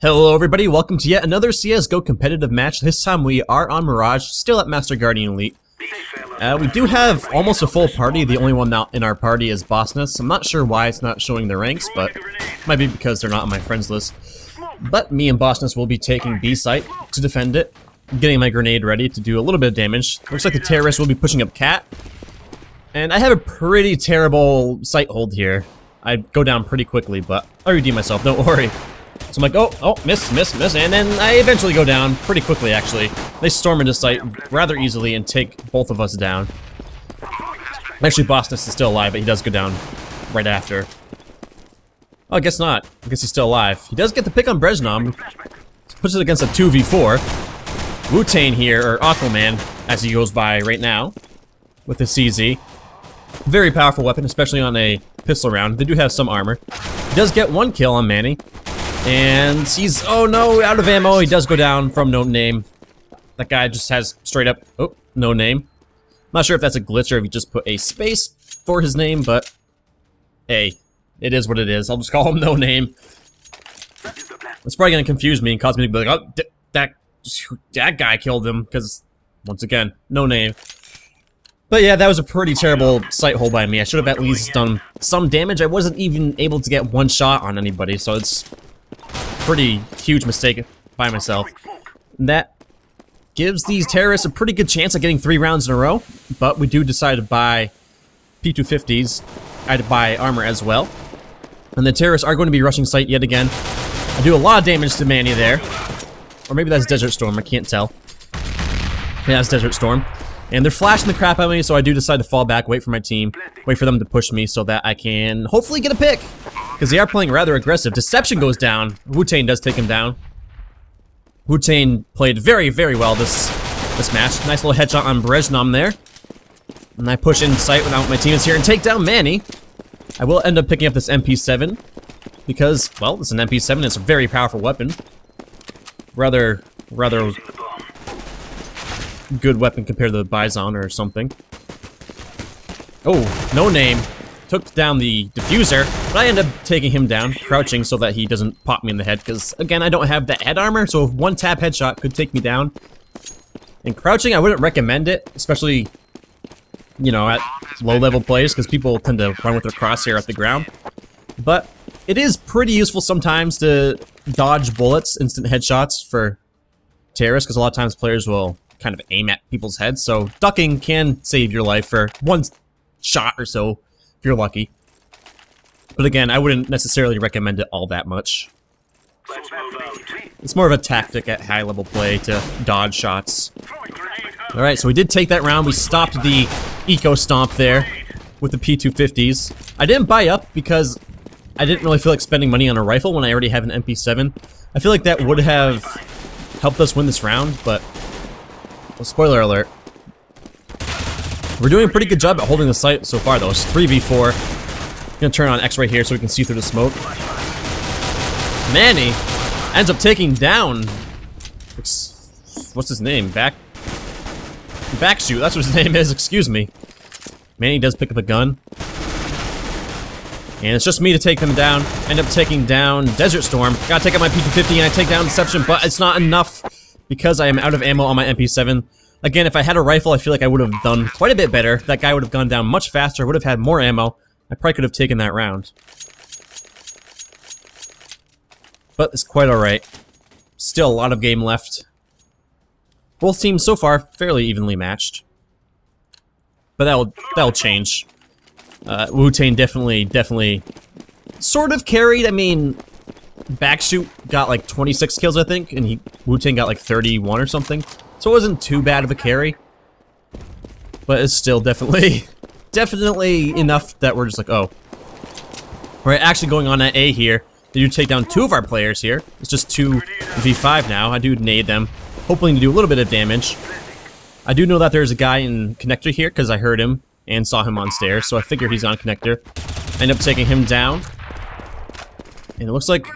Hello everybody, welcome to yet another CSGO competitive match. This time we are on Mirage, still at Master Guardian Elite. We do have almost a full party. The only one not in our party is Bossness. I'm not sure why it's not showing their ranks, but it might be because they're not on my friends list. But me and Bossness will be taking B site to defend it, getting my grenade ready to do a little bit of damage. Looks like the terrorists will be pushing up Cat. And I have a pretty terrible site hold here. I go down pretty quickly, but I redeem myself, don't worry. So I'm like, oh, miss, and then I eventually go down pretty quickly, actually. They storm into site rather easily and take both of us down. Actually, Bossness is still alive, but he does go down right after. Oh, I guess not. I guess he's still alive. He does get the pick on Brezhnom. Puts it against a 2v4. Wooo here, or Aquaman, as he goes by right now, with his CZ. Very powerful weapon, especially on a pistol round. They do have some armor. He does get one kill on Manny. And he's, oh no, out of ammo. He does go down from no name. That guy just has straight up, oh, no name. Not sure if that's a glitch or if he just put a space for his name, but hey, it is what it is. I'll just call him no name. It's probably gonna confuse me and cause me to be like, oh, that guy killed him, because, once again, no name. But yeah, that was a pretty terrible sight hole by me. I should have at least done some damage. I wasn't even able to get one shot on anybody, so it's pretty huge mistake by myself. And that gives these terrorists a pretty good chance of getting 3 rounds in a row, but we do decide to buy P250s. I had to buy armor as well. And the terrorists are going to be rushing site yet again. I do a lot of damage to Manny there. Or maybe that's Desert Storm, I can't tell. Yeah, that's Desert Storm. And they're flashing the crap out of me, so I do decide to fall back, wait for my team, wait for them to push me so that I can hopefully get a pick. Because they are playing rather aggressive. Deception goes down. Wooo does take him down. Wooo played very, very well this match. Nice little headshot on Brezhnom there. And I push in sight without my team is here and take down Manny. I will end up picking up this MP7. Because, well, it's an MP7. It's a very powerful weapon. Rather good weapon compared to the Bison or something. Oh, no name. Took down the diffuser, but I end up taking him down, crouching so that he doesn't pop me in the head, because, again, I don't have that head armor, so if one tap headshot could take me down. And crouching, I wouldn't recommend it, especially, you know, at low-level plays, because people tend to run with their crosshair at the ground. But it is pretty useful sometimes to dodge bullets, instant headshots for terrorists, because a lot of times players will kind of aim at people's heads, so ducking can save your life for one shot or so, if you're lucky. But again, I wouldn't necessarily recommend it all that much. It's more of a tactic at high-level play to dodge shots. Alright, so we did take that round. We stopped the Eco Stomp there with the P250s. I didn't buy up because I didn't really feel like spending money on a rifle when I already have an MP7. I feel like that would have helped us win this round, but well, spoiler alert. We're doing a pretty good job at holding the site so far, though. It's 3v4. I'm gonna turn on X right here so we can see through the smoke. Manny ends up taking down. What's his name? Backshoot. That's what his name is. Excuse me. Manny does pick up a gun. And it's just me to take them down. End up taking down Desert Storm. Gotta take out my P250 and I take down Deception, but it's not enough because I am out of ammo on my MP7. Again, if I had a rifle, I feel like I would have done quite a bit better. That guy would have gone down much faster, would have had more ammo. I probably could have taken that round. But it's quite alright. Still a lot of game left. Both teams so far fairly evenly matched. But that'll change. Wooo definitely sort of carried. I mean, Backshoot got like 26 kills, I think, and Wooo got like 31 or something. So it wasn't too bad of a carry, but it's still definitely enough that we're just like, oh. We're actually going on at A here. They do take down 2 of our players here. It's just 2v5 now. I do nade them, hoping to do a little bit of damage. I do know that there's a guy in connector here, because I heard him and saw him on stairs, so I figured he's on connector. End up taking him down. And it looks like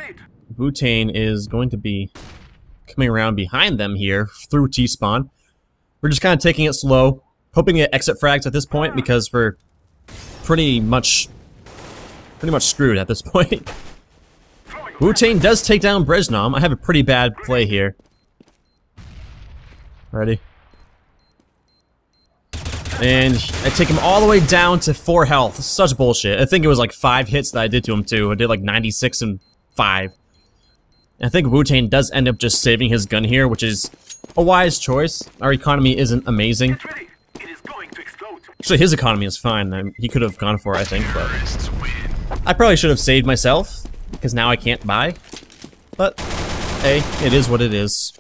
Wooo is going to be coming around behind them here through T-spawn. We're just kind of taking it slow, hoping to get exit frags at this point because we're pretty much screwed at this point. Wu-Tang does take down Breznom. I have a pretty bad play here. Ready? And I take him all the way down to 4 health. Such bullshit. I think it was like 5 hits that I did to him too. I did like 96 and 5. And I think Wu-Tang does end up just saving his gun here, which is a wise choice. Our economy isn't amazing. Actually, his economy is fine. He could have gone for it, I think, but I probably should have saved myself, because now I can't buy. But, hey, it is what it is.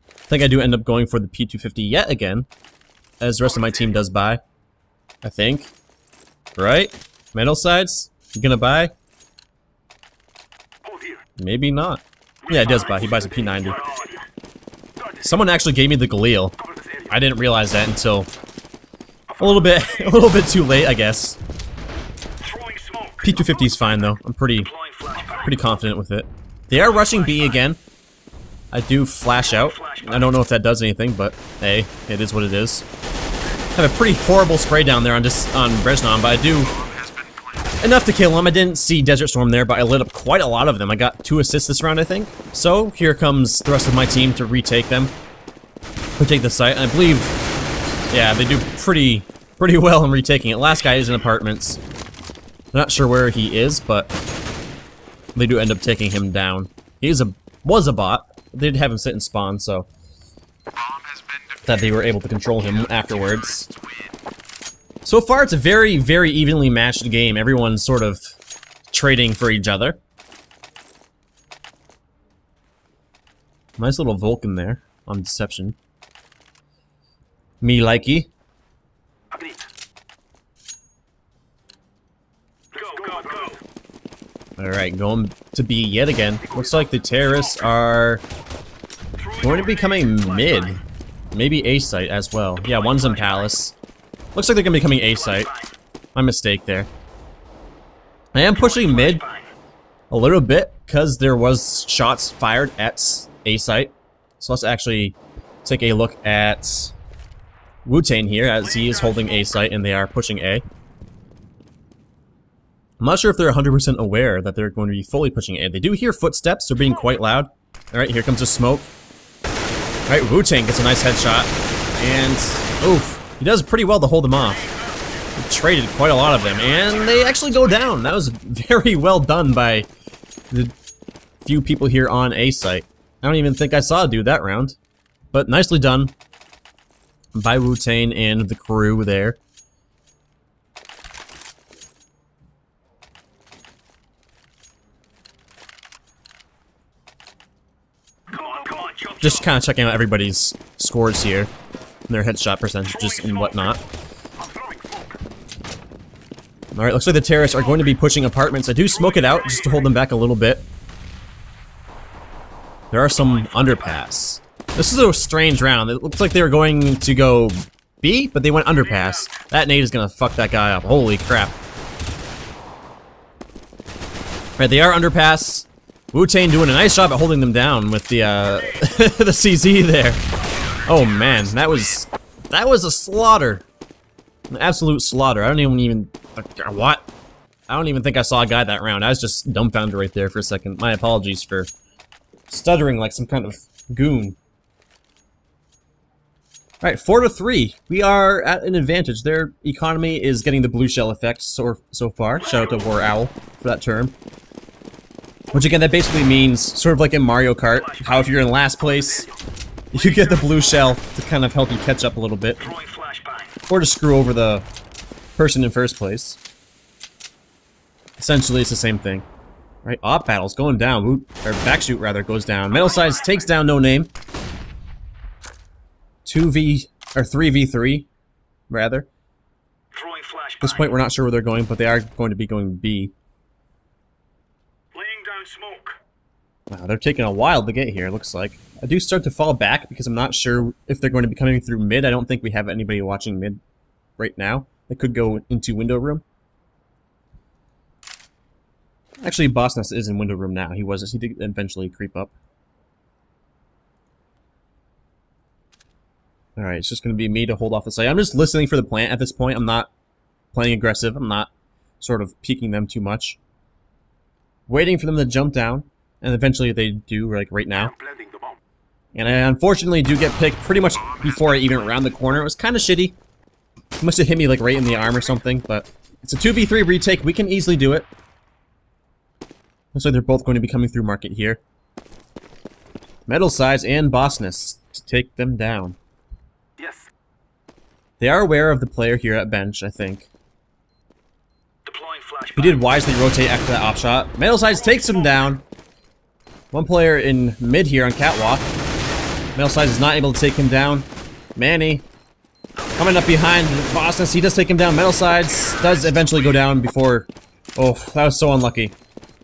I think I do end up going for the P250 yet again, as the rest of my team does buy. I think. Right? Metal sides? You gonna buy? Maybe not. Yeah, he does buy. He buys a P90. Someone actually gave me the Galil. I didn't realize that until a little bit too late, I guess. P250 is fine though. I'm pretty confident with it. They are rushing B again. I do flash out. I don't know if that does anything, but hey, it is what it is. I have a pretty horrible spray down there on Breznom, but I do enough to kill him. I didn't see Desert Storm there, but I lit up quite a lot of them. I got 2 assists this round, I think. So here comes the rest of my team to retake them. Retake the site, and I believe, yeah, they do pretty well in retaking it. Last guy is in apartments. I'm not sure where he is, but they do end up taking him down. He was a bot. They did have him sit and spawn, so that they were able to control him afterwards. So far, it's a very, very evenly matched game. Everyone's sort of trading for each other. Nice little Vulcan there on Deception. Me likey. Alright, going to B yet again. Looks like the terrorists are going to be coming mid. Maybe A site as well. Yeah, one's in Palace. Looks like they're going to be coming A site. My mistake there. I am pushing mid a little bit because there was shots fired at A site. So let's actually take a look at Wu-Tang here as he is holding A site and they are pushing A. I'm not sure if they're 100% aware that they're going to be fully pushing A. They do hear footsteps, they're being quite loud. Alright, here comes the smoke. Alright, Wu-Tang gets a nice headshot. And, oof, he does pretty well to hold them off. He traded quite a lot of them, and they actually go down. That was very well done by the few people here on A site. I don't even think I saw a dude that round. But nicely done by Wu-Tang and the crew there. Just kind of checking out everybody's scores here, and their headshot percentages and whatnot. Alright, looks like the terrorists are going to be pushing apartments. I do smoke it out just to hold them back a little bit. There are some underpass. This is a strange round. It looks like they were going to go B, but they went underpass. That nade is gonna fuck that guy up. Holy crap. Right, they are underpass. Wu-Tang doing a nice job at holding them down with the the CZ there. Oh man, that was a slaughter. An absolute slaughter. I don't even what? I don't even think I saw a guy that round. I was just dumbfounded right there for a second. My apologies for stuttering like some kind of goon. Alright, 4-3. We are at an advantage. Their economy is getting the blue shell effect so far. Shout out to War Owl for that term. Which again, that basically means, sort of like in Mario Kart, how if you're in last place, you get the blue shell to kind of help you catch up a little bit. Or to screw over the person in first place. Essentially, it's the same thing. Right, op battles going down. Or backshoot rather goes down. Metal Size takes down No Name. 3v3 rather. At this point, we're not sure where they're going, but they are going to be going B. Wow, they're taking a while to get here, looks like. I do start to fall back because I'm not sure if they're going to be coming through mid. I don't think we have anybody watching mid right now. They could go into window room. Actually, Boss Nest is in window room now. He did eventually creep up. Alright, it's just going to be me to hold off the site. I'm just listening for the plant at this point. I'm not playing aggressive. I'm not sort of peeking them too much. waiting for them to jump down, and eventually they do, like right now. And I unfortunately do get picked pretty much before I even round the corner. It was kind of shitty. It must have hit me like right in the arm or something, but it's a 2v3 retake. We can easily do it. Looks like they're both going to be coming through market here. Metal Size and Bossness to take them down. Yes. They are aware of the player here at bench, I think. Deploying flashbang. He did wisely rotate after that op shot. Metal Size takes him down. One player in mid here on catwalk. Metal Size is not able to take him down. Manny coming up behind Bossness. He does take him down. Metal Sides does eventually go down before... Oh, that was so unlucky.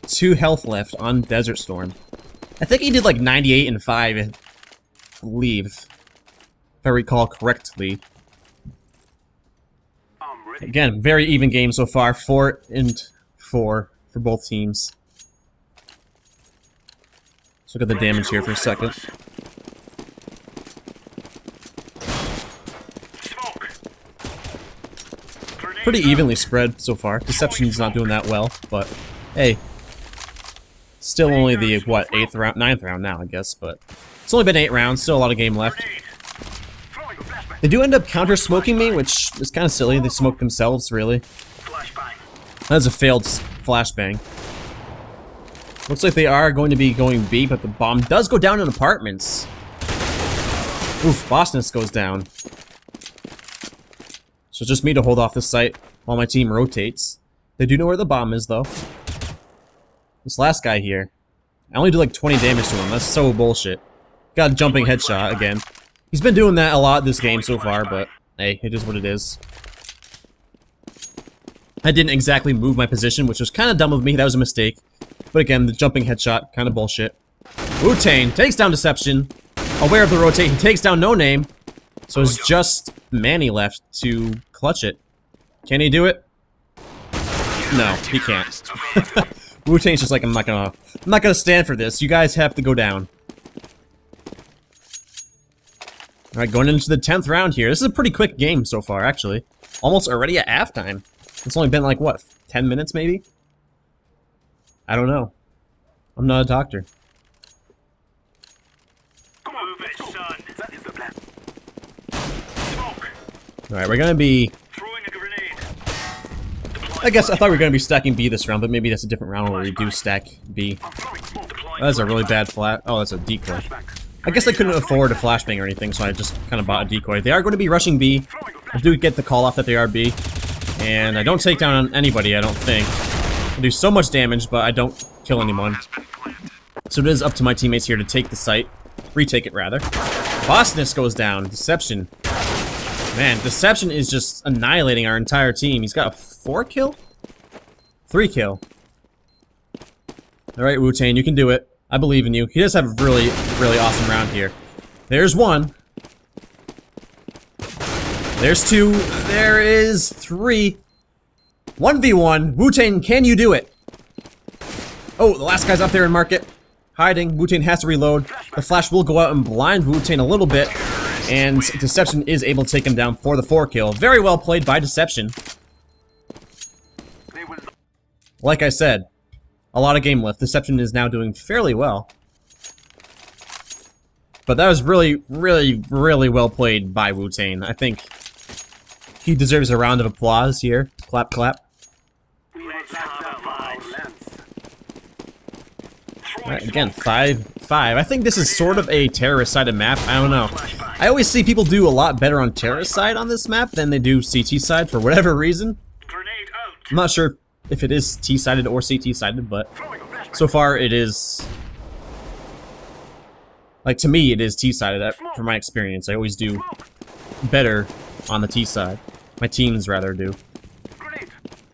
2 health left on Desert Storm. I think he did like 98 and 5, I believe. If I recall correctly. Again, very even game so far. 4 and 4 for both teams. Let's look at the damage here for a second. Pretty evenly spread so far. Deception's not doing that well, but hey. Still only the, what, 8th round? 9th round now, I guess, but it's only been 8 rounds, still a lot of game left. They do end up counter-smoking me, which is kind of silly. They smoke themselves, really. That's a failed flashbang. Looks like they are going to be going B, but the bomb does go down in apartments. Oof, Bossness goes down. So it's just me to hold off the site while my team rotates. They do know where the bomb is, though. This last guy here, I only do like 20 damage to him. That's so bullshit. Got a jumping headshot again. He's been doing that a lot this game so far, but hey, it is what it is. I didn't exactly move my position, which was kind of dumb of me. That was a mistake. But again, the jumping headshot, kind of bullshit. Wu-Tang takes down Deception. Aware of the rotate, he takes down No Name. So it's just Manny left to clutch it. Can he do it? No, he can't. Wu-Tang's just like, I'm not gonna stand for this. You guys have to go down. Alright, going into the 10th round here. This is a pretty quick game so far, actually. Almost already at halftime. It's only been like, what, 10 minutes maybe? I don't know. I'm not a doctor. Alright, we're gonna be... I guess I thought we were gonna be stacking B this round, but maybe that's a different round where we do stack B. That's a really bad flat. Oh, that's a decoy. I guess I couldn't afford a flashbang or anything, so I just kind of bought a decoy. They are going to be rushing B. I do get the call off that they are B. And I don't take down anybody, I don't think. I do so much damage, but I don't kill anyone. So it is up to my teammates here to take the site. Retake it, rather. Bossness goes down. Deception. Man, Deception is just annihilating our entire team. He's got a 4 kill? 3 kill. Alright, Wu-Tang, you can do it. I believe in you. He does have a really, really awesome round here. There's 1. There's 2. There is 3. 1v1. Wu-Tang, can you do it? Oh, the last guy's up there in market. Hiding. Wu-Tang has to reload. The flash will go out and blind Wu-Tang a little bit. And Deception is able to take him down for the 4 kill. Very well played by Deception. Like I said, a lot of game left. Deception is now doing fairly well. But that was really, really, really well played by Wu-Tang. I think he deserves a round of applause here. Clap, clap. Alright, again, 5-5. I think this is sort of a terrorist-sided map. I don't know. I always see people do a lot better on terrorist side on this map than they do CT side for whatever reason. I'm not sure if it is T-sided or CT-sided, but so far it is... Like, to me, it is T-sided, from my experience. I always do better on the T-side. My teams, rather, do.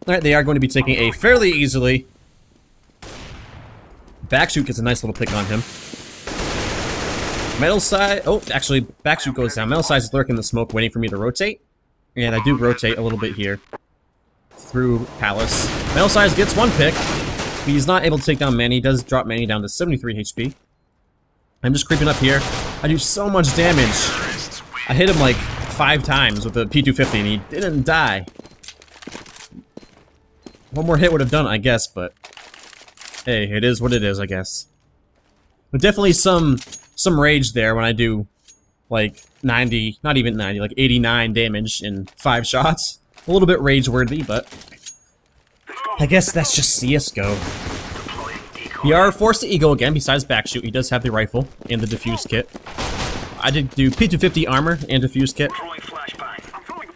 Alright, they are going to be taking A fairly easily. Backshoot gets a nice little pick on him. Metal side... Oh, actually, Backshoot goes down. Metal side is lurking in the smoke, waiting for me to rotate. And I do rotate a little bit here. Through Palace. Metal Size gets 1 pick. He's not able to take down Manny. He does drop Manny down to 73 HP. I'm just creeping up here. I do so much damage. I hit him like 5 times with the P250 and he didn't die. One more hit would have done it, I guess, but... Hey, it is what it is, I guess. But definitely some rage there when I do, like, 90, not even 90, like 89 damage in 5 shots. A little bit rage-worthy, but I guess that's just CSGO. We are forced to eagle again, besides backshoot. He does have the rifle and the defuse kit. I did do P250 armor and defuse kit.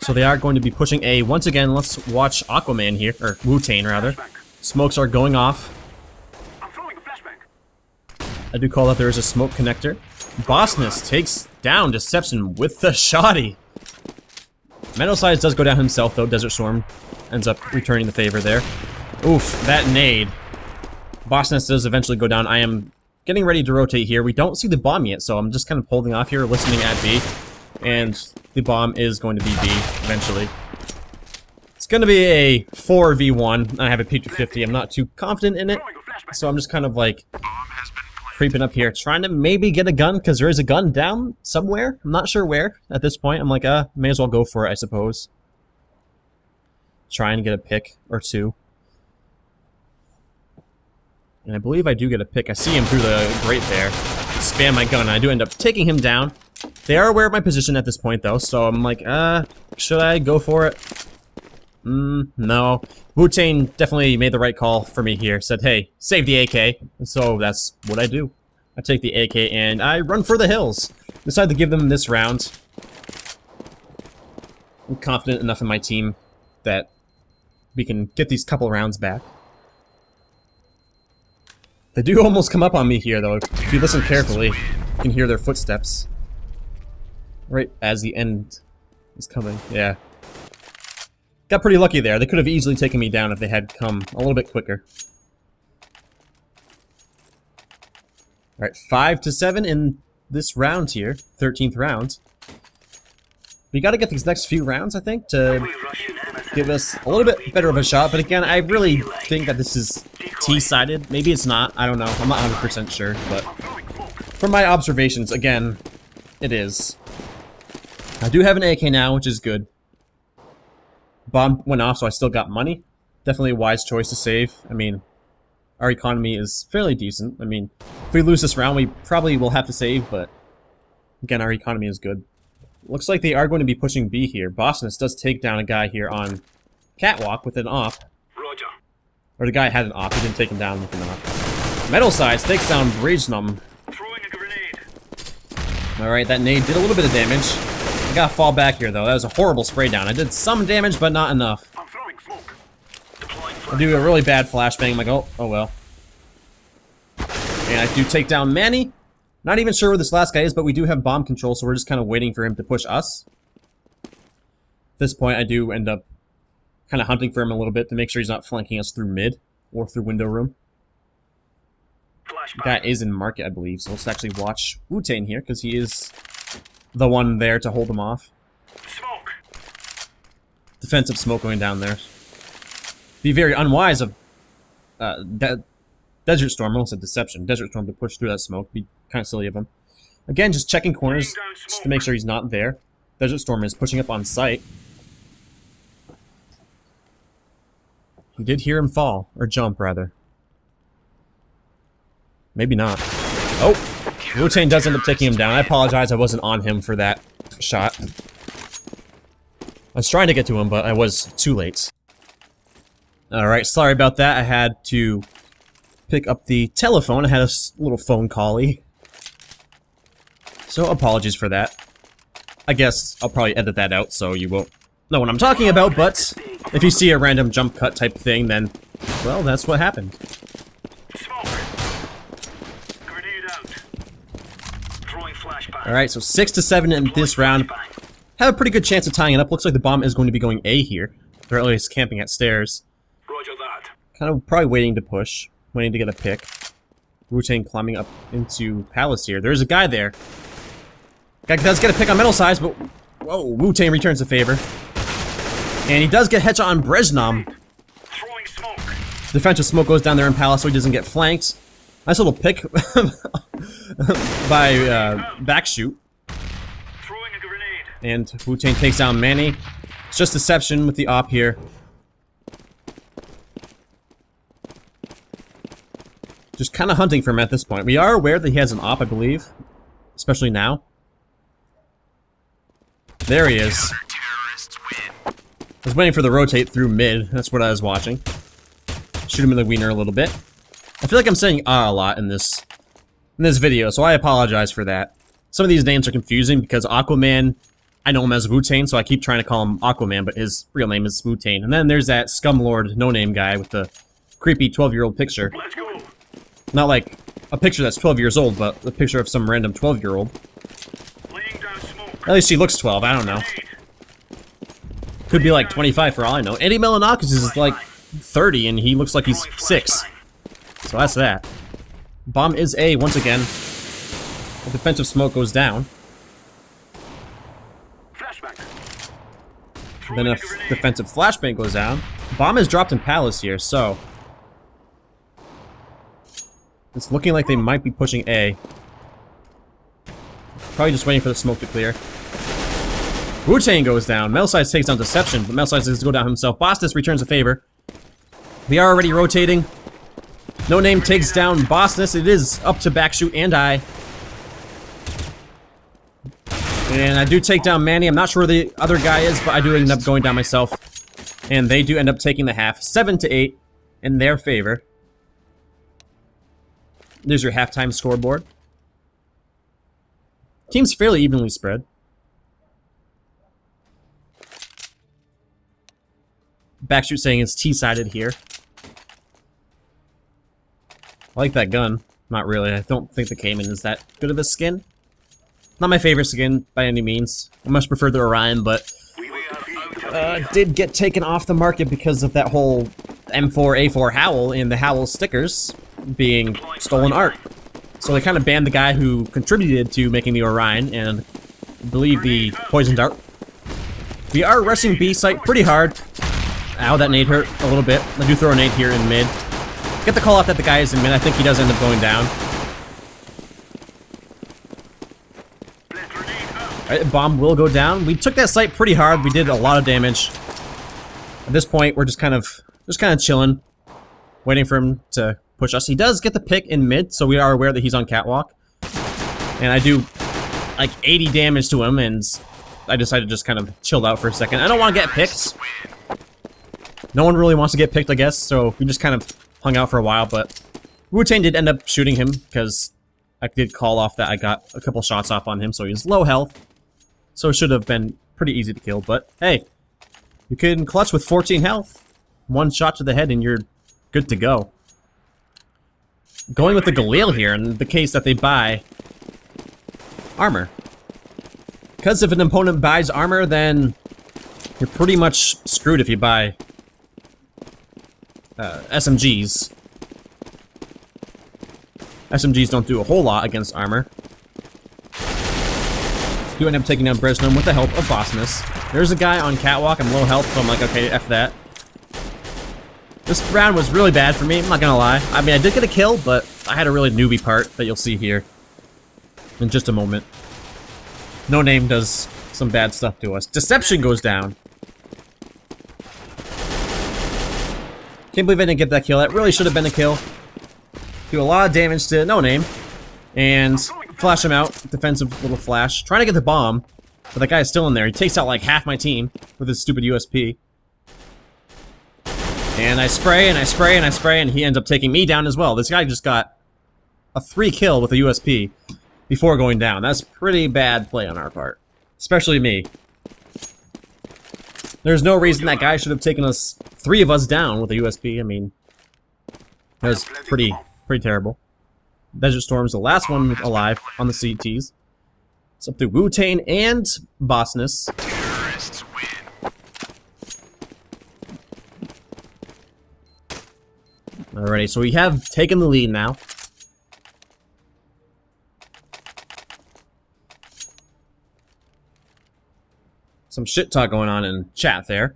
So they are going to be pushing A. Once again, let's watch Aquaman here, or Wu-Tang rather. Smokes are going off. I do call that there is a smoke connector. Bossness takes down Deception with the shoddy. Metal Size does go down himself though. Desert Storm ends up returning the favor there. Oof, that nade. Bossness does eventually go down. I am getting ready to rotate here. We don't see the bomb yet, so I'm just kind of holding off here, listening at B. And the bomb is going to be B eventually. It's going to be a 4v1. I have a P250. I'm not too confident in it, so I'm just kind of like creeping up here, trying to maybe get a gun, because there is a gun down somewhere. I'm not sure where at this point. I'm like, may as well go for it, I suppose. Try and get a pick or two. And I believe I do get a pick. I see him through the grate there. Spam my gun. I do end up taking him down. They are aware of my position at this point, though, so I'm like, should I go for it? No. Wu-Tang definitely made the right call for me here. Said, hey, save the AK. And so that's what I do. I take the AK and I run for the hills. Decide to give them this round. I'm confident enough in my team that we can get these couple rounds back. They do almost come up on me here, though. If you listen carefully, you can hear their footsteps. Right as the end is coming. Yeah. Got pretty lucky there. They could have easily taken me down if they had come a little bit quicker. Alright, 5-7 in this round here. 13th round. We gotta get these next few rounds, I think, to give us a little bit better of a shot. But again, I really think that this is T-sided. Maybe it's not. I don't know. I'm not 100% sure. But from my observations, again, it is. I do have an AK now, which is good. Bomb went off, so I still got money. Definitely a wise choice to save. I mean, our economy is fairly decent. I mean, if we lose this round, we probably will have to save, but again, our economy is good. Looks like they are going to be pushing B here. Bossness does take down a guy here on Catwalk with an op. Roger. Or the guy had an op, he didn't take him down with an op. Metal Sides takes down Mrage. Throwing a grenade. Alright, that nade did a little bit of damage. I gotta fall back here, though. That was a horrible spray down. I did some damage, but not enough. I'm throwing smoke. Deploying I do a really bad flashbang. I'm like, oh well. And I do take down Manny. Not even sure where this last guy is, but we do have bomb control, so we're just kind of waiting for him to push us. At this point, I do end up kind of hunting for him a little bit to make sure he's not flanking us through mid or through window room. The guy is in market, I believe, so let's actually watch Wu-Tang here, because he is the one there to hold him off. Smoke. Defensive smoke going down there. Be very unwise of Desert Storm, almost a Deception. Desert Storm to push through that smoke. Be kind of silly of him. Again, just checking corners just to make sure he's not there. Desert Storm is pushing up on site. You did hear him fall, or jump rather. Maybe not. Oh! Wu-Tang does end up taking him down. I apologize, I wasn't on him for that shot. I was trying to get to him, but I was too late. Alright, sorry about that. I had to pick up the telephone. I had a little phone call-y. So, apologies for that. I guess I'll probably edit that out so you won't know what I'm talking about, but if you see a random jump cut type thing, then, well, that's what happened. Alright, so 6-7 in this round. Have a pretty good chance of tying it up. Looks like the bomb is going to be going A here. They're at least camping at stairs. Roger that. Kind of probably waiting to push. Waiting to get a pick. Wu-Tang climbing up into Palace here. There's a guy there. Guy does get a pick on Metal Size, but whoa, Wu-Tang returns the favor. And he does get headshot on Brezhnom. Throwing smoke. Defensive smoke goes down there in Palace so he doesn't get flanked. Nice little pick by Backshoot. Throwing a grenade. And Wu-Tang takes down Manny. It's just Deception with the op here. Just kind of hunting for him at this point. We are aware that he has an op, I believe. Especially now. There he is. I was waiting for the rotate through mid. That's what I was watching. Shoot him in the wiener a little bit. I feel like I'm saying a lot in this video, so I apologize for that. Some of these names are confusing because Aquaman, I know him as Wu-Tang, so I keep trying to call him Aquaman, but his real name is Wu-Tang. And then there's that Scumlord no-name guy with the creepy 12-year-old picture. Let's go. Not like a picture that's 12 years old, but a picture of some random 12-year-old. Laying down smoke. At least she looks 12, I don't know. Could be like 25 for all I know. Eddie Melanakis is like 30 and he looks like he's 6. So that's that. Bomb is A once again. The defensive smoke goes down. Flashback. Then a defensive flashbang goes down. Bomb is dropped in Palace here, so it's looking like they might be pushing A. Probably just waiting for the smoke to clear. Wu-Tang goes down. Metalsize takes down Deception, but Metalsize does go down himself. Bossness returns a favor. We are already rotating. No Name takes down Bossness. It is up to Backshoot and I. And I do take down Manny. I'm not sure where the other guy is, but I do end up going down myself. And they do end up taking the half. 7-8 in their favor. There's your halftime scoreboard. Team's fairly evenly spread. Backshoot saying it's T-sided here. I like that gun. Not really. I don't think the Cayman is that good of a skin. Not my favorite skin by any means. I much prefer the Orion, but did get taken off the market because of that whole M4A4 Howl and the Howl stickers being stolen art. So they kind of banned the guy who contributed to making the Orion and I believe the Poison Dart. We are rushing B site pretty hard. Ow, that nade hurt a little bit. I do throw a nade here in mid. Get the call off that the guy is in mid. I think he does end up going down. Alright, bomb will go down. We took that site pretty hard. We did a lot of damage. At this point, we're just kind of chilling, waiting for him to push us. He does get the pick in mid, so we are aware that he's on catwalk. And I do like 80 damage to him, and I decided to just kind of chill out for a second. I don't want to get picked. No one really wants to get picked, I guess, so we just kind of hung out for a while, but Wu-Tang did end up shooting him, because I did call off that I got a couple shots off on him, so he's low health. So it should have been pretty easy to kill, but hey, you can clutch with 14 health. One shot to the head and you're good to go. Going with the Galil here, in the case that they buy armor. Because if an opponent buys armor, then you're pretty much screwed if you buy SMGs. SMGs don't do a whole lot against armor. Do end up taking down Bresnum with the help of Bossness. There's a guy on catwalk. I'm low health, so I'm like, okay, F that. This round was really bad for me, I'm not gonna lie. I mean, I did get a kill, but I had a really newbie part that you'll see here in just a moment. No Name does some bad stuff to us. Deception goes down. Can't believe I didn't get that kill. That really should have been a kill. Do a lot of damage to No Name. And flash him out. Defensive little flash. Trying to get the bomb. But that guy is still in there. He takes out like half my team with his stupid USP. And I spray and I spray and I spray and he ends up taking me down as well. This guy just got a 3 kill with a USP before going down. That's pretty bad play on our part. Especially me. There's no reason that guy should have taken us 3 of us down with a USP. I mean, that was pretty terrible. Desert Storm's the last one alive on the CTs. It's up to Wu-Tang and Bossness. Alrighty, so we have taken the lead now. Some shit talk going on in chat there.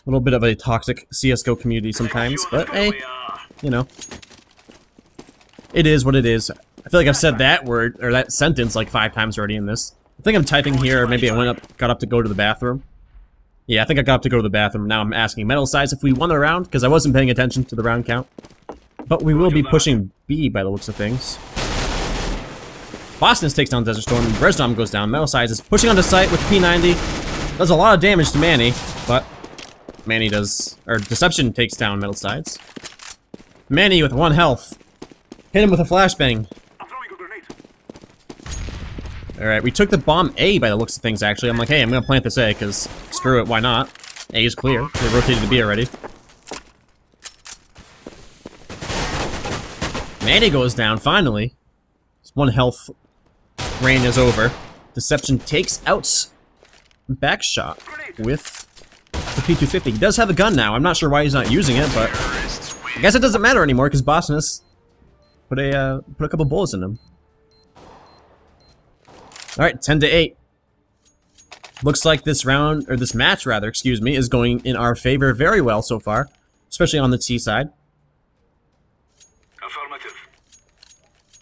A little bit of a toxic CSGO community sometimes, but hey, you know. It is what it is. I feel like I've said that word, or that sentence like 5 times already in this. I think I'm typing here, or maybe I got up to go to the bathroom. Yeah, I think I got up to go to the bathroom. Now I'm asking Metal Size if we won the round, because I wasn't paying attention to the round count. But we will be pushing B by the looks of things. Boston takes down Desert Storm, Brezdom goes down, Metal Size is pushing onto site with P90. Does a lot of damage to Manny, but Manny does, or Deception takes down Metal Sides. Manny with 1 health. Hit him with a flashbang. I'm throwing a grenade. Alright, we took the bomb A by the looks of things, actually. I'm like, hey, I'm gonna plant this A, because screw it, why not? A is clear. They rotated to B already. Manny goes down, finally. His 1 health reign is over. Deception takes out Backshot with the P250. He does have a gun now. I'm not sure why he's not using it, but I guess it doesn't matter anymore because Bosnus put a couple bullets in him. All right, 10-8. Looks like this round, or this match rather, excuse me, is going in our favor very well so far, especially on the T side. Affirmative.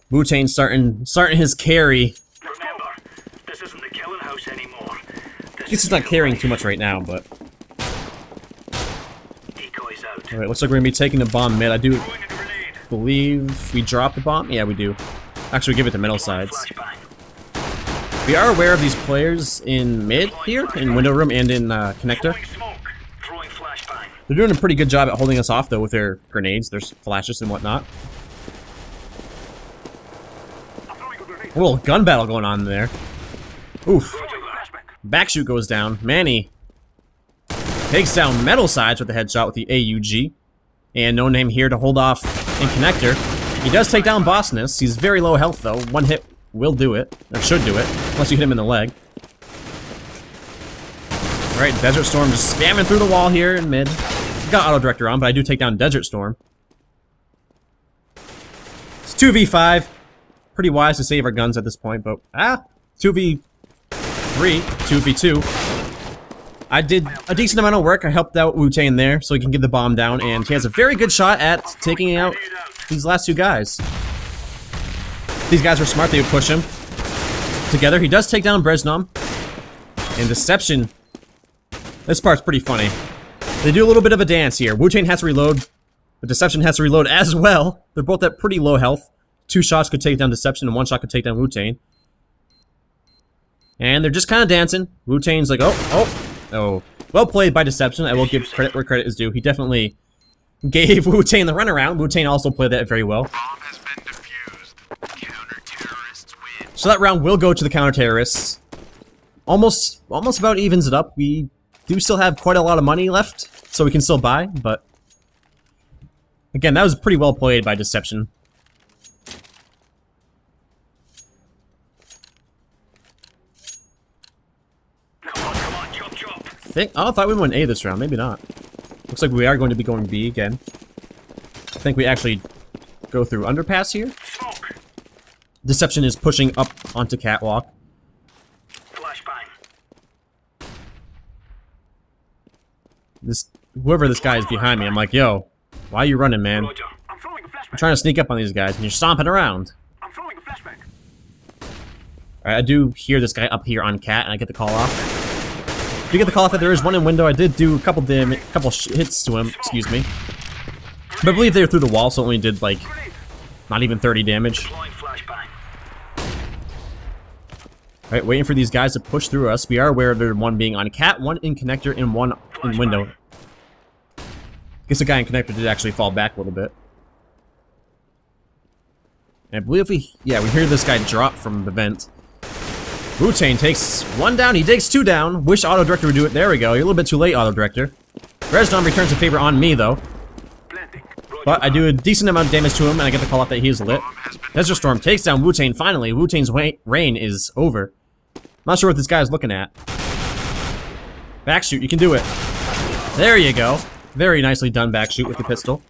Wu-Tang starting his carry. Remember, this isn't the killing house anymore. I guess he's not carrying too much right now, but Decoys out. alright, looks like we're gonna be taking the bomb mid. I do Throwing a grenade. believe we dropped the bomb. Yeah, we do. Actually, we give it to middle sides. Flashbang. We are aware of these players in mid here, in window room and in connector. Throwing smoke. Throwing flashbang. They're doing a pretty good job at holding us off though with their grenades, their flashes and whatnot. I'm throwing a grenade. A little gun battle going on there. Oof. Roger that. Backshoot goes down. Manny takes down Metal Sides with the headshot with the AUG. And No Name here to hold off in connector. He does take down Bosnus. He's very low health though. 1 hit will do it, or should do it, unless you hit him in the leg. Alright, Desert Storm just spamming through the wall here in mid. Got Auto Director on, but I do take down Desert Storm. It's 2v5. Pretty wise to save our guns at this point, but 2v3, 2v2. I did a decent amount of work. I helped out Wu-Tang there, so he can get the bomb down, and he has a very good shot at taking out these last 2 guys. These guys were smart, they would push him together. He does take down Brezdom. And Deception. This part's pretty funny. They do a little bit of a dance here. Wu-Tang has to reload, but Deception has to reload as well. They're both at pretty low health. 2 shots could take down Deception, and 1 shot could take down Wu-Tang. And they're just kind of dancing. Wu-Tang's like, oh. Well played by Deception. I will give credit where credit is due. He definitely gave Wu-Tang the runaround. Wu-Tang also played that very well. So that round will go to the counter-terrorists. Almost about evens it up. We do still have quite a lot of money left, so we can still buy, but again, that was pretty well played by Deception. Come on, chop chop. I thought we went A this round. Maybe not. Looks like we are going to be going B again. I think we actually go through underpass here. Smoke. Deception is pushing up onto catwalk. Flashbang. Whoever this guy is behind me, I'm like, yo, why are you running, man? Roger. I'm throwing a flashbang. I'm trying to sneak up on these guys, and you're stomping around. I'm throwing a flashbang. Alright, I do hear this guy up here on cat, and I get the call off. Do get the call off that there is one in window. I did do a couple hits to him, excuse me. But I believe they were through the wall, so it only did, like, not even 30 damage. Deploying flashbang. Alright, waiting for these guys to push through us. We are aware of there one being on cat, 1 in connector, and 1 in window. I guess the guy in connector did actually fall back a little bit. And I believe we hear this guy drop from the vent. Wu-Tang takes 1 down, he takes 2 down. Wish Auto Director would do it. There we go. You're a little bit too late, Auto Director. Rezdom returns the favor on me, though. Planting. But I do a decent amount of damage to him, and I get the call off that he is lit. Desert Storm takes down Wu-Tang finally. Wu-Tang's reign is over. Not sure what this guy is looking at. Backshoot, you can do it. There you go. Very nicely done backshoot with the pistol.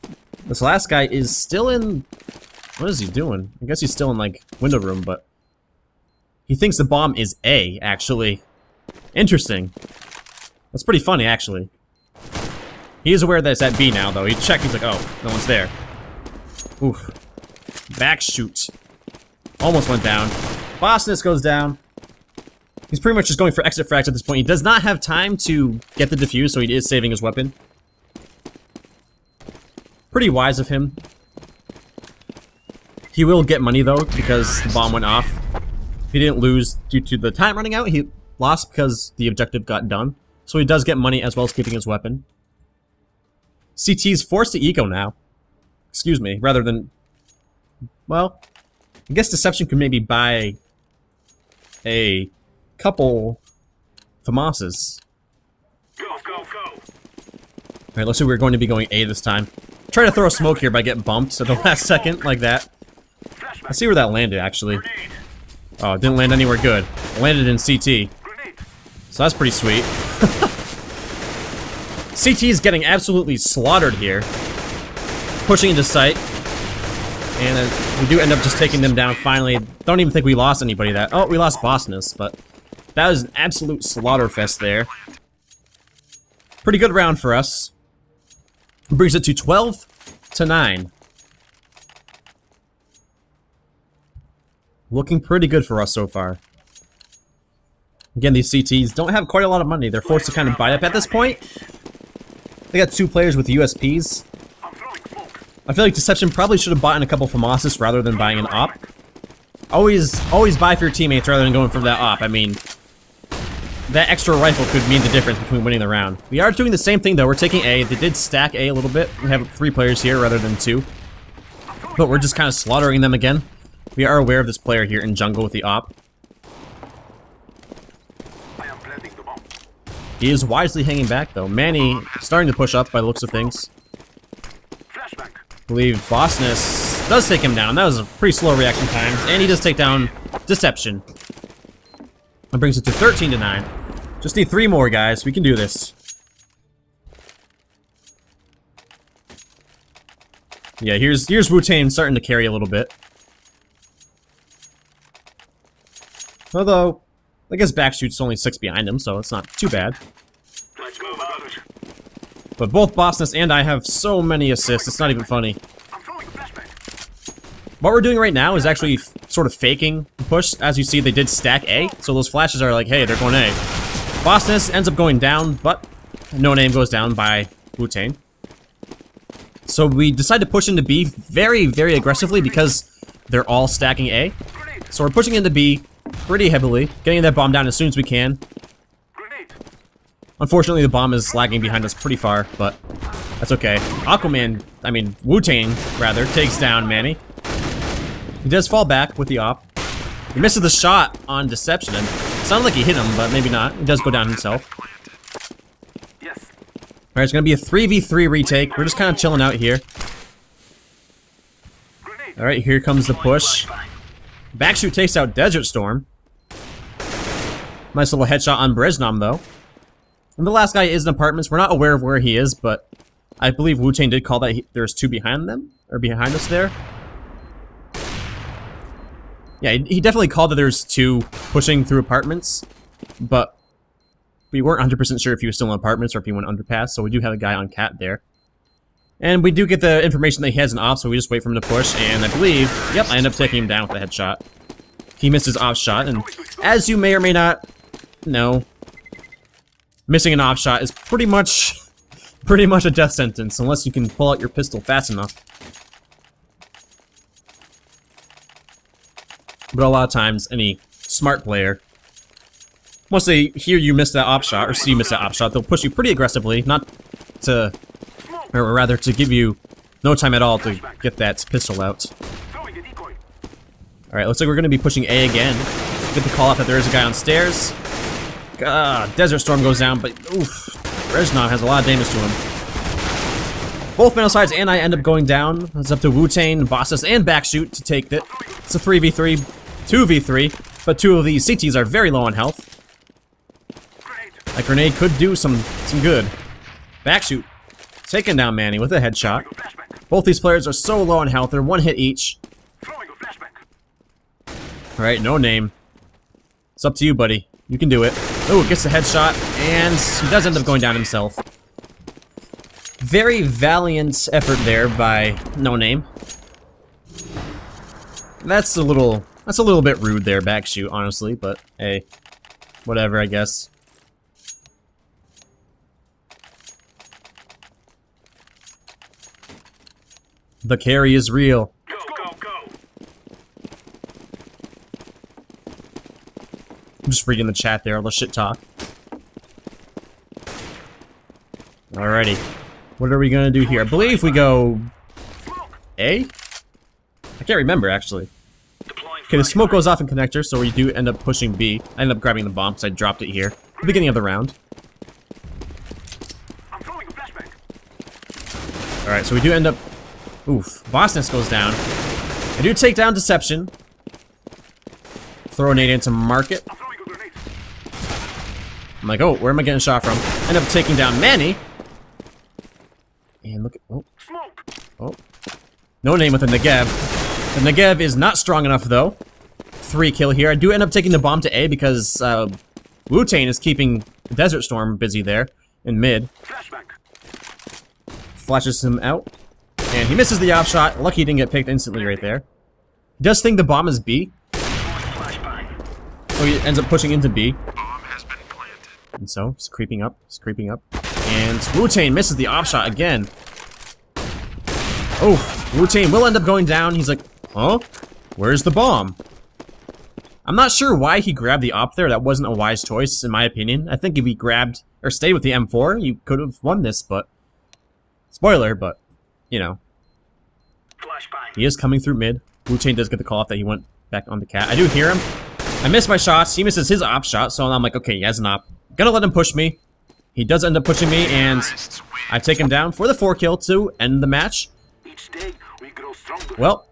This last guy is still in... What is he doing? I guess he's still in, like, window room, but... He thinks the bomb is A, actually. Interesting. That's pretty funny, actually. He is aware that it's at B now, though. He checked, he's like, oh, no one's there. Oof. Backshoot. Almost went down. Bosnus goes down. He's pretty much just going for exit frags at this point. He does not have time to get the defuse, so he is saving his weapon. Pretty wise of him. He will get money, though, because the bomb went off. He didn't lose due to the time running out. He lost because the objective got done. So he does get money as well as keeping his weapon. CT's forced to eco now. Excuse me, rather than... Well, I guess Deception could maybe buy a couple FAMASes. Go, go, go. Alright, looks like we're going to be going A this time. Try to throw a smoke here, but I get bumped at the last second, like that. Let's see where that landed, actually. Oh, it didn't land anywhere good. It landed in CT. So that's pretty sweet. CT is getting absolutely slaughtered here. Pushing into sight. And we do end up just taking them down finally. Don't even think we lost anybody that... Oh, we lost Bossness, but... That was an absolute slaughter fest there. Pretty good round for us. Brings it to 12-9. Looking pretty good for us so far. Again, these CTs don't have quite a lot of money. They're forced to kind of buy up at this point. They got 2 players with USPs. I feel like Deception probably should have bought in a couple FAMASes rather than buying an op. Always buy for your teammates rather than going for that op. I mean, that extra rifle could mean the difference between winning the round. We are doing the same thing though. We're taking A. They did stack A a little bit. We have 3 players here rather than 2. But we're just kind of slaughtering them again. We are aware of this player here in jungle with the op. He is wisely hanging back though. Manny starting to push up by the looks of things. I believe Bossness does take him down. That was a pretty slow reaction time. And he does take down Deception. That brings it to 13-9. Just need 3 more, guys. We can do this. Yeah, here's Wu-Tang starting to carry a little bit. Although, I guess Backshoot's only 6 behind him, so it's not too bad. Let's go, brothers. But both Bossness and I have so many assists, it's not even funny. I'm throwing a flashbang. What we're doing right now is actually sort of faking the push. As you see, they did stack A, so those flashes are like, hey, they're going A. Bossness ends up going down, but No Name goes down by Wu-Tang. So we decide to push into B very, very aggressively because they're all stacking A. So we're pushing into B pretty heavily, getting that bomb down as soon as we can. Unfortunately, the bomb is lagging behind us pretty far, but that's okay. Wu-Tang, rather, takes down Manny. He does fall back with the op. He misses the shot on Deception, and it sounded like he hit him, but maybe not. He does go down himself. Yes. Alright, it's gonna be a 3v3 retake. We're just kind of chilling out here. Alright, here comes the push. Backshoot takes out Desert Storm. Nice little headshot on Breznam, though. And the last guy is in apartments. We're not aware of where he is, but I believe Wu-Tang did call that there's 2 behind them, or behind us there. Yeah, he definitely called that there's 2 pushing through apartments, but we weren't 100% sure if he was still in apartments or if he went underpass, so we do have a guy on cat there. And we do get the information that he has an op, so we just wait for him to push, and I believe, yep, I end up taking him down with a headshot. He missed his op shot, and as you may or may not know, missing an op shot is pretty much a death sentence, unless you can pull out your pistol fast enough. But a lot of times, any smart player, once they hear you miss that op shot, or see you miss that op shot, they'll push you pretty aggressively, not to... or rather, to give you no time at all to get that pistol out. Alright, looks like we're going to be pushing A again. Get the call off that there is a guy on stairs. Desert Storm goes down, but oof, Breznam has a lot of damage to him. Both metal sides and I end up going down. It's up to Wu-Tang, Bossness, and Backshoot to take it. It's a 3v3, 2v3, but 2 of these CTs are very low on health. That grenade could do some good. Backshoot taking down Manny with a headshot. Both these players are so low on health, they're 1 hit each. Alright, No Name. It's up to you, buddy. You can do it. Oh, gets the headshot, and he does end up going down himself. Very valiant effort there by No Name. That's a little bit rude there, Backshoot, honestly, but hey. whatever, I guess. The carry is real. Go, go, go. I'm just reading the chat there, all the shit talk. Alrighty. What are we gonna do here? I believe we go... A? I can't remember, actually. Okay, the smoke goes off in connector, so we do end up pushing B. I ended up grabbing the bomb, so I dropped it here. At the beginning of the round. I'm throwing a flashbang. Alright, so we do end up... Oof. Bossness goes down. I do take down Deception. Throw a nade into Market. I'm throwing a grenade. I'm like, oh, where am I getting shot from? End up taking down Manny. And look at... Oh. Smoke. Oh. No name with a Negev. The Negev is not strong enough, though. 3 kill here. I do end up taking the bomb to A because Wu-Tang is keeping Desert Storm busy there in mid. Flashbang. Flashes him out. And he misses the off shot. Lucky he didn't get picked instantly right there. He does think the bomb is B. Flashbang. So he ends up pushing into B. Bomb has been planted. And so, he's creeping up. He's creeping up. And Wu-Tang misses the off shot again. Oh, Wu-Tang will end up going down. He's like, huh? Where's the bomb? I'm not sure why he grabbed the op there. That wasn't a wise choice, in my opinion. I think if he grabbed, or stayed with the M4, you could have won this, but... Spoiler, but, you know. Flashbang. He is coming through mid. Wu-Tang does get the call off that he went back on the cat. I do hear him. I miss my shots. He misses his op shot, so I'm like, okay, he has an op. Gonna let him push me. He does end up pushing me, and I take him down for the 4 kill to end the match. Each day we grow stronger. Well,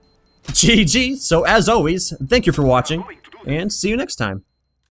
GG. So as always, thank you for watching, and see you next time.